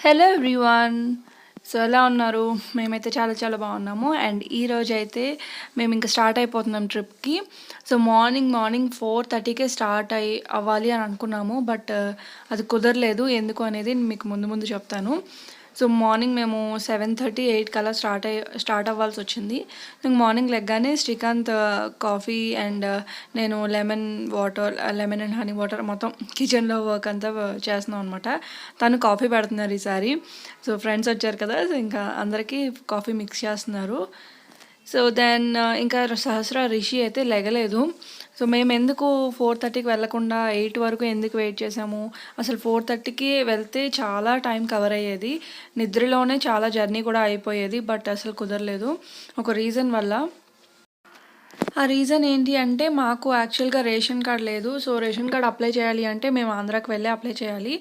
Hello everyone. So ఎలా ఉన్నారు? మేమైతే చాలా చాలా బాగున్నాము. అండ్ ఈరోజైతే మేము ఇంకా స్టార్ట్ అయిపోతున్నాం ట్రిప్కి. సో మార్నింగ్ 4:30కే స్టార్ట్ అవ్వాలి అని అనుకున్నాము. బట్ అది కుదరలేదు. ఎందుకు అనేది మీకు ముందు ముందు చెప్తాను. సో మార్నింగ్ మేము 7:30, 8 కల్లా స్టార్ట్ అవ్వాల్సి వచ్చింది. నాకు మార్నింగ్ లెగ్గానే శ్రీకాంత్ కాఫీ అండ్ నేను లెమన్ అండ్ హనీ వాటర్ మొత్తం కిచెన్లో వర్క్ అంతా చేస్తున్నాం అనమాట. తను కాఫీ పెడుతున్నారు ఈసారి. సో ఫ్రెండ్స్ వచ్చారు కదా, సో ఇంకా అందరికీ కాఫీ మిక్స్ చేస్తున్నారు. సో దెన్ ఇంకా రిషి అయితే లెగలేదు. సో మేము ఎందుకు 4:30కి వెళ్ళకుండా 8 వరకు ఎందుకు వెయిట్ చేసాము? అసలు 4:30కి వెళ్తే చాలా టైం కవర్ అయ్యేది. నిద్రలోనే చాలా జర్నీ కూడా అయిపోయేది. బట్ అసలు కుదరలేదు ఒక రీజన్ వల్ల. ఆ రీజన్ ఏంటి అంటే మాకు యాక్చువల్గా రేషన్ కార్డ్ లేదు. సో రేషన్ కార్డ్ అప్లై చేయాలి అంటే మేము ఆంధ్రాకి వెళ్ళి అప్లై చేయాలి.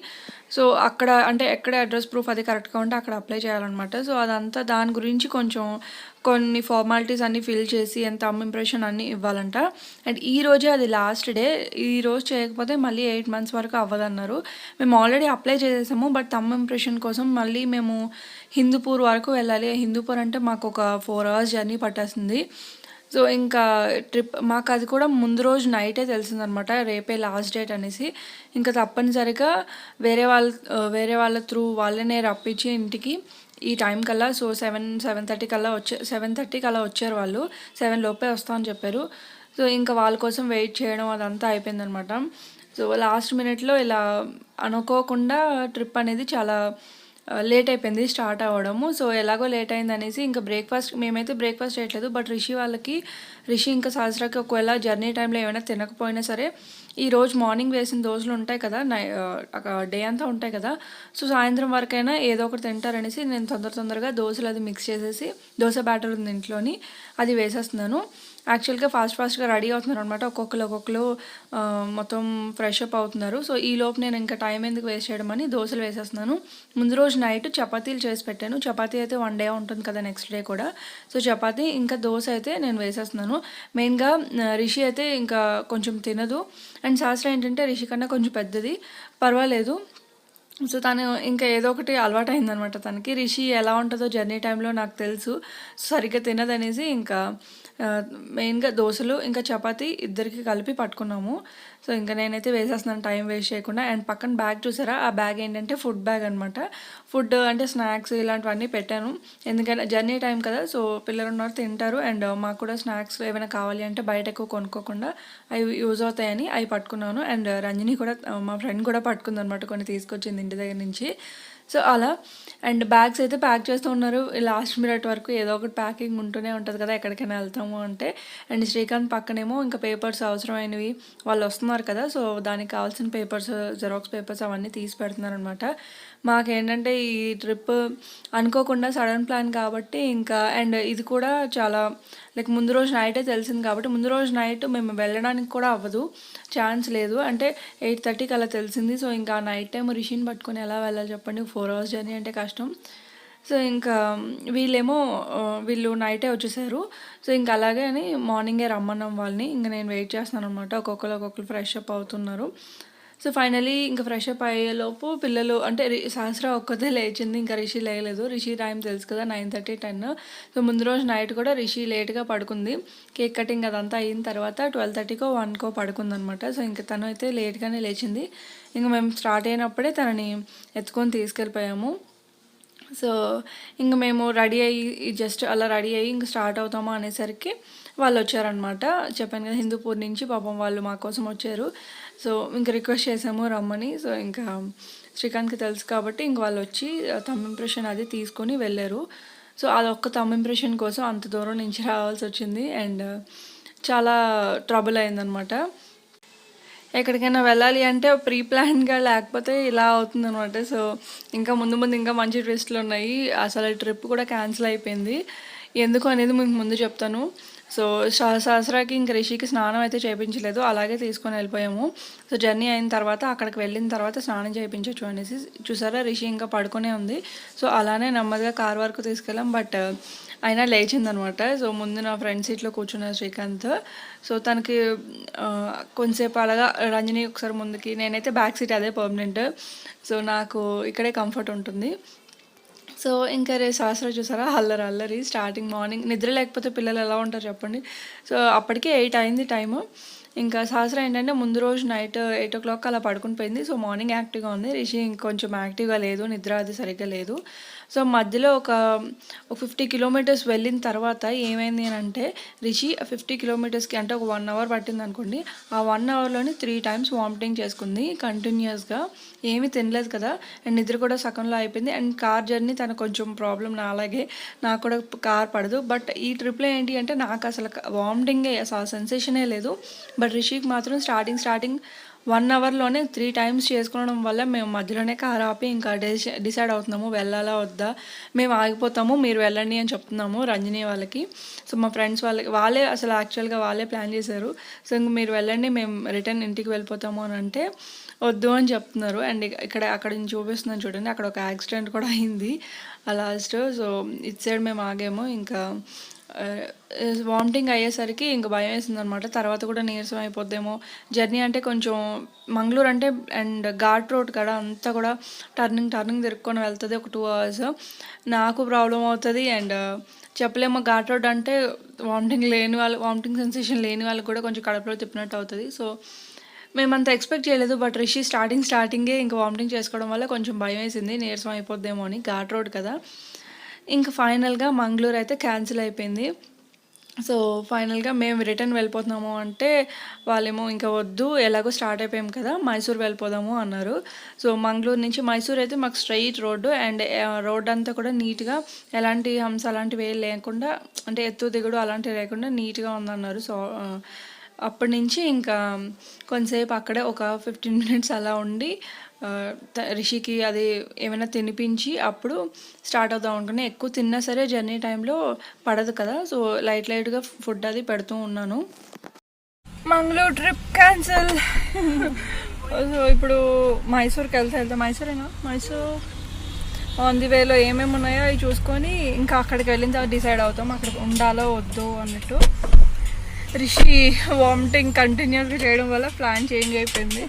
సో అక్కడ అంటే ఎక్కడ అడ్రస్ ప్రూఫ్ అది కరెక్ట్గా ఉంటే అక్కడ అప్లై చేయాలన్నమాట. సో అదంతా దాని గురించి కొంచెం కొన్ని ఫార్మాలిటీస్ అన్నీ ఫిల్ చేసి థంబ్ ఇంప్రెషన్ అన్నీ ఇవ్వాలంట. అండ్ ఈ రోజే అది లాస్ట్ డే. ఈ రోజు చేయకపోతే మళ్ళీ 8 months వరకు అవ్వదన్నారు. మేము ఆల్రెడీ అప్లై చేసేసాము. బట్ థంబ్ ఇంప్రెషన్ కోసం మళ్ళీ మేము హిందూపూర్ వరకు వెళ్ళాలి. హిందూపూర్ అంటే మాకు ఒక 4 hours జర్నీ పట్టేస్తుంది. సో ఇంకా మాకు అది కూడా ముందు రోజు నైటే తెలిసిందనమాట, రేపే లాస్ట్ డేట్ అనేసి. ఇంకా తప్పనిసరిగా వేరే వాళ్ళ త్రూ వాళ్ళనే రప్పించి ఇంటికి ఈ టైం కల్లా. సో 7:30 కల్లా 7:30కి అలా వచ్చారు వాళ్ళు. 7 లోపే వస్తామని చెప్పారు. సో ఇంకా వాళ్ళ కోసం వెయిట్ చేయడం అదంతా అయిపోయిందనమాట. సో లాస్ట్ మినిట్లో ఇలా అనుకోకుండా ట్రిప్ అనేది చాలా లేట్ అయిపోయింది స్టార్ట్ అవ్వడము. సో ఎలాగో లేట్ అయింది అనేసి ఇంకా మేమైతే బ్రేక్ఫాస్ట్ చేయట్లేదు. బట్ రిషి ఇంకా సహస్రాకి ఒకవేళ జర్నీ టైంలో ఏమైనా తినకపోయినా సరే, ఈరోజు మార్నింగ్ వేసిన దోశలు ఉంటాయి కదా, డే అంతా ఉంటాయి కదా, సో సాయంత్రం వరకైనా ఏదో ఒకటి తింటారనేసి నేను తొందరగా దోశలు అది మిక్స్ చేసేసి, దోశ బ్యాటర్ ఉంది ఇంట్లోని, అది వేసేస్తున్నాను. యాక్చువల్గా ఫాస్ట్గా రెడీ అవుతున్నారు అనమాట. ఒక్కొక్కరు మొత్తం ఫ్రెష్ అప్ అవుతున్నారు. సో ఈ లోపు నేను ఇంకా టైం ఎందుకు వేస్ట్ చేయడం అని దోశలు వేసేస్తున్నాను. ముందు రోజు నైట్ చపాతీలు చేసి పెట్టాను. చపాతీ అయితే 1 day ఉంటుంది కదా, నెక్స్ట్ డే కూడా. సో చపాతీ ఇంకా దోశ అయితే నేను వేసేస్తున్నాను. మెయిన్గా రిషి అయితే ఇంకా కొంచెం తినదు. అండ్ సహస్ర ఏంటంటే రిషి కన్నా కొంచెం పెద్దది, పర్వాలేదు. సో తను ఇంకా ఏదో ఒకటి అలవాటు అయిందనమాట తనకి. రిషి ఎలా ఉంటుందో జర్నీ టైంలో నాకు తెలుసు. సరిగ్గా తినదనేసి ఇంకా మెయిన్గా దోశలు ఇంకా చపాతీ ఇద్దరికి కలిపి పట్టుకున్నాము. సో ఇంకా నేనైతే వేసేస్తున్నాను టైం వేస్ట్ చేయకుండా. అండ్ పక్కన బ్యాగ్ చూసారా, ఆ బ్యాగ్ ఏంటంటే ఫుడ్ బ్యాగ్ అనమాట. ఫుడ్ అంటే స్నాక్స్ ఇలాంటివన్నీ పెట్టాను. ఎందుకంటే జర్నీ టైం కదా, సో పిల్లలు ఉన్నారు తింటారు. అండ్ మాకు కూడా స్నాక్స్ ఏమైనా కావాలి అంటే బయట ఎక్కువ కొనుక్కోకుండా అవి యూజ్ అవుతాయని అవి పట్టుకున్నాను. అండ్ రంజని కూడా, మా ఫ్రెండ్ కూడా పట్టుకుందనమాట, కొన్ని తీసుకొచ్చింది ఇంటి దగ్గర నుంచి. సో అలా. అండ్ బ్యాగ్స్ అయితే ప్యాక్ చేస్తూ ఉన్నారు. లాస్ట్ మినిట్ వరకు ఏదో ఒకటి ప్యాకింగ్ ఉంటూనే ఉంటుంది కదా ఎక్కడికైనా వెళ్తాము అంటే. అండ్ శ్రీకాంత్ పక్కనేమో ఇంకా పేపర్స్ అవసరమైనవి వాళ్ళు వస్తున్నారు కదా, సో దానికి కావాల్సిన పేపర్స్, జెరాక్స్ పేపర్స్ అవన్నీ తీసి పెడుతున్నారు అనమాట. మాకేంటంటే ఈ ట్రిప్ అనుకోకుండా సడన్ ప్లాన్ కాబట్టి ఇంకా, అండ్ ఇది కూడా చాలా ముందు రోజు నైటే తెలిసింది కాబట్టి ముందు రోజు నైట్ మేము వెళ్ళడానికి కూడా అవ్వదు, ఛాన్స్ లేదు. అంటే 8:30కి అలా తెలిసింది. సో ఇంకా నైట్ టైం రిషిని పట్టుకొని ఎలా వెళ్ళాలి చెప్పండి, 4 hours జర్నీ అంటే కష్టం. సో ఇంకా వీళ్ళు నైటే వచ్చేసారు. సో ఇంకా అలాగే అని మార్నింగే రమ్మన్నాం వాళ్ళని. ఇంకా నేను వెయిట్ చేస్తున్నాను అనమాట. ఒక్కొక్కరు ఫ్రెష్ అప్ అవుతున్నారు. సో ఫైనలీ ఇంకా ఫ్రెష్ అప్ అయ్యేలోపు పిల్లలు అంటే సహస్ర ఒక్కతే లేచింది, ఇంకా రిషి లేయలేదు. రిషి టైం తెలుసు కదా, 9:30, 10. సో ముందు రోజు నైట్ కూడా రిషి లేట్గా పడుకుంది. కేక్ కటింగ్ అదంతా అయిన తర్వాత 12:30కో 1కో పడుకుంది అనమాట. సో ఇంకా తను అయితే లేట్గానే లేచింది. ఇంకా మేము స్టార్ట్ అయినప్పుడే తనని ఎత్తుకొని తీసుకెళ్ళిపోయాము. సో ఇంక మేము జస్ట్ అలా రెడీ అయ్యి ఇంక స్టార్ట్ అవుతామా అనేసరికి వాళ్ళు వచ్చారనమాట. చెప్పాను కదా, హిందూపూర్ నుంచి పాపం వాళ్ళు మా కోసం వచ్చారు. సో ఇంకా రిక్వెస్ట్ చేసాము రమ్మని. సో ఇంకా శ్రీకాంత్కి తెలుసు కాబట్టి ఇంక వాళ్ళు వచ్చి థంబ్ ఇంప్రెషన్ అది తీసుకొని వెళ్ళారు. సో అదొక్క థంబ్ ఇంప్రెషన్ కోసం అంత దూరం నుంచి రావాల్సి వచ్చింది. అండ్ చాలా ట్రబుల్ అయిందనమాట. ఎక్కడికైనా వెళ్ళాలి అంటే ప్రీ ప్లాన్గా లేకపోతే ఇలా అవుతుందనమాట. సో ఇంకా ముందు ఇంకా మంచి ట్విస్ట్లు ఉన్నాయి. అసలు ట్రిప్ కూడా క్యాన్సిల్ అయిపోయింది. ఎందుకు అనేది మీకు ముందు చెప్తాను. సో సహస్రాకి ఇంకా రిషికి స్నానం అయితే చేయించలేదు, అలాగే తీసుకొని వెళ్ళిపోయాము. సో జర్నీ అయిన తర్వాత అక్కడికి వెళ్ళిన తర్వాత స్నానం చేయించవచ్చు అనేసి. చూసారా, రిషి ఇంకా పడుకునే ఉంది. సో అలానే నెమ్మదిగా కార్ వరకు తీసుకెళ్ళాం. బట్ అయినా లేచిందనమాట. సో ముందు నా ఫ్రంట్ సీట్‌లో కూర్చున్నారు శ్రీకాంత్. సో తనకి కొంసేపు అలాగా రంజని ఒకసారి ముందుకి, నేనైతే బ్యాక్ సీట్ అదే పర్మనెంట్. సో నాకు ఇక్కడే కంఫర్ట్ ఉంటుంది. సో ఇంకా సహస్ర చూసారా, అల్లరి స్టార్టింగ్ మార్నింగ్ నిద్ర లేకపోతే పిల్లలు ఎలా ఉంటారు చెప్పండి. సో అప్పటికే 8 అయింది టైము. ఇంకా సహస్ర ఏంటంటే ముందు రోజు నైట్ 8:00 అలా పడుకుని పోయింది. సో మార్నింగ్ యాక్టివ్గా ఉంది. రిషి ఇంకొంచెం యాక్టివ్గా లేదు, నిద్ర అది సరిగ్గా లేదు. సో మధ్యలో ఒక 50 కిలోమీటర్స్ వెళ్ళిన తర్వాత ఏమైంది అని అంటే, రిషి 50 కిలోమీటర్స్కి అంటే ఒక 1 అవర్ పట్టింది అనుకోండి. ఆ 1 అవర్లోని 3 టైమ్స్ వామిటింగ్ చేసుకుంది కంటిన్యూస్గా. ఏమీ తినలేదు కదా, అండ్ నిద్ర కూడా సగంలో అయిపోయింది. అండ్ కార్ జర్నీ తనకు కొంచెం ప్రాబ్లం, నా అలాగే నాకు కూడా కార్ పడదు. బట్ ఈ ట్రిప్లో ఏంటి అంటే నాకు అసలు వామిటింగే, అసలు సెన్సేషనే లేదు. బట్ రిషికి మాత్రం స్టార్టింగ్ 1 అవర్లోనే 3 టైమ్స్ చేసుకోవడం వల్ల మేము మధ్యలోనే కార్ ఆపి ఇంకా డిసైడ్ అవుతున్నాము వెళ్ళాలా వద్దా. మేము ఆగిపోతాము, మీరు వెళ్ళండి అని చెప్తున్నాము రంజని వాళ్ళకి. సో మా ఫ్రెండ్స్ వాళ్ళే అసలు యాక్చువల్గా వాళ్ళే ప్లాన్ చేశారు. సో ఇంక మీరు వెళ్ళండి, మేము రిటర్న్ ఇంటికి వెళ్ళిపోతాము అని అంటే వద్దు అని చెప్తున్నారు. అండ్ అక్కడ నుంచి చూపిస్తున్నాను చూడండి, అక్కడ ఒక యాక్సిడెంట్ కూడా అయింది లాస్ట్. సో ఇటు సైడ్ మేము ఆగాము. ఇంకా వామిటింగ్ అయ్యేసరికి ఇంక భయం వేసింది అనమాట. తర్వాత కూడా నీరసం అయిపోద్దేమో. జర్నీ అంటే కొంచెం మంగళూరు అంటే అండ్ ఘాట్ రోడ్ కదా, అంతా కూడా టర్నింగ్ తిరుక్కొని వెళ్తుంది ఒక 2 అవర్స్. నాకు ప్రాబ్లం అవుతుంది. అండ్ చెప్పలేమో, ఘాట్ రోడ్ అంటే వామిటింగ్ సెన్సేషన్ లేని వాళ్ళకి కూడా కొంచెం కడుపులో తిప్పినట్టు అవుతుంది. సో మేమంత ఎక్స్పెక్ట్ చేయలేదు. బట్ రిషి స్టార్టింగే ఇంకా వామిటింగ్ చేసుకోవడం వల్ల కొంచెం భయం వేసింది, నీరసం అయిపోద్దేమో అని. ఘాట్ రోడ్ కదా. ఇంకా ఫైనల్గా మంగళూరు అయితే క్యాన్సిల్ అయిపోయింది. సో ఫైనల్గా మేము రిటర్న్ వెళ్ళిపోతున్నాము అంటే వాళ్ళేమో ఇంకా వద్దు, ఎలాగో స్టార్ట్ అయిపోయాం కదా, మైసూర్ వెళ్ళిపోదాము అన్నారు. సో మంగళూరు నుంచి మైసూర్ అయితే మాకు స్ట్రైట్ రోడ్డు. అండ్ రోడ్ అంతా కూడా నీట్గా, ఎలాంటి హంస అలాంటివి లేకుండా, అంటే ఎత్తు దిగుడు అలాంటివి లేకుండా నీట్గా ఉందన్నారు. సో అప్పటి నుంచి ఇంకా కొంతసేపు అక్కడే ఒక 15 మినిట్స్ అలా ఉండి రిషికి అది ఏమైనా తినిపించి అప్పుడు స్టార్ట్ అవుదాం అనుకుని. ఎక్కువ తిన్నా సరే జర్నీ టైంలో పడదు కదా, సో లైట్గా ఫుడ్ అది పెడుతూ ఉన్నాను. Mangaluru trip cancel. సో ఇప్పుడు మైసూర్కి వెళ్తే మైసూరేనా, మైసూర్ ఆన్ ది వేలో ఏమేమి ఉన్నాయో అవి చూసుకొని ఇంకా అక్కడికి వెళ్ళిన తర్వాత డిసైడ్ అవుతాం అక్కడ ఉండాలో వద్దు అన్నట్టు. రిషి వామిటింగ్ కంటిన్యూస్గా చేయడం వల్ల ప్లాన్ చేంజ్ అయిపోయింది.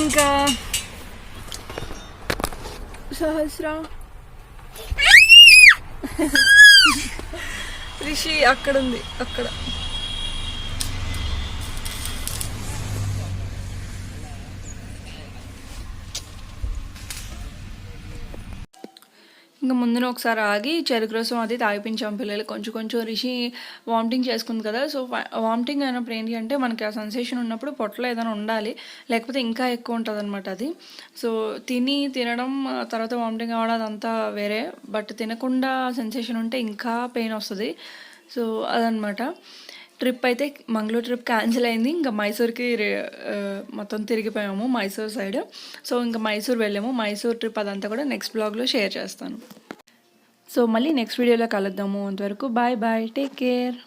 ఇంకా సహస్ర రిషి అక్కడ ఉంది, అక్కడ ఇంకా ముందున ఒకసారి ఆగి చెరుకు రసం అది తాగిపించాం పిల్లలు కొంచెం. రిషి వామిటింగ్ చేసుకుంది కదా, సో వామిటింగ్ అయినప్పుడు ఏంటి అంటే మనకి ఆ సెన్సేషన్ ఉన్నప్పుడు పొట్టలో ఏదైనా ఉండాలి, లేకపోతే ఇంకా ఎక్కువ ఉంటుంది అనమాట అది. సో తినడం తర్వాత వామిటింగ్ అవ్వడం అదంతా వేరే, బట్ తినకుండా సెన్సేషన్ ఉంటే ఇంకా పెయిన్ వస్తుంది. సో అదనమాట. ట్రిప్ అయితే మంగళూరు ట్రిప్ క్యాన్సిల్ అయింది. ఇంకా మైసూర్కి మొత్తం తిరిగిపోయాము, మైసూర్ సైడ్. సో ఇంకా మైసూర్ వెళ్ళాము. మైసూర్ ట్రిప్ అదంతా కూడా నెక్స్ట్ బ్లాగ్లో షేర్ చేస్తాను. సో మళ్ళీ నెక్స్ట్ వీడియోలో కలుద్దాము. అంతవరకు బాయ్, టేక్ కేర్.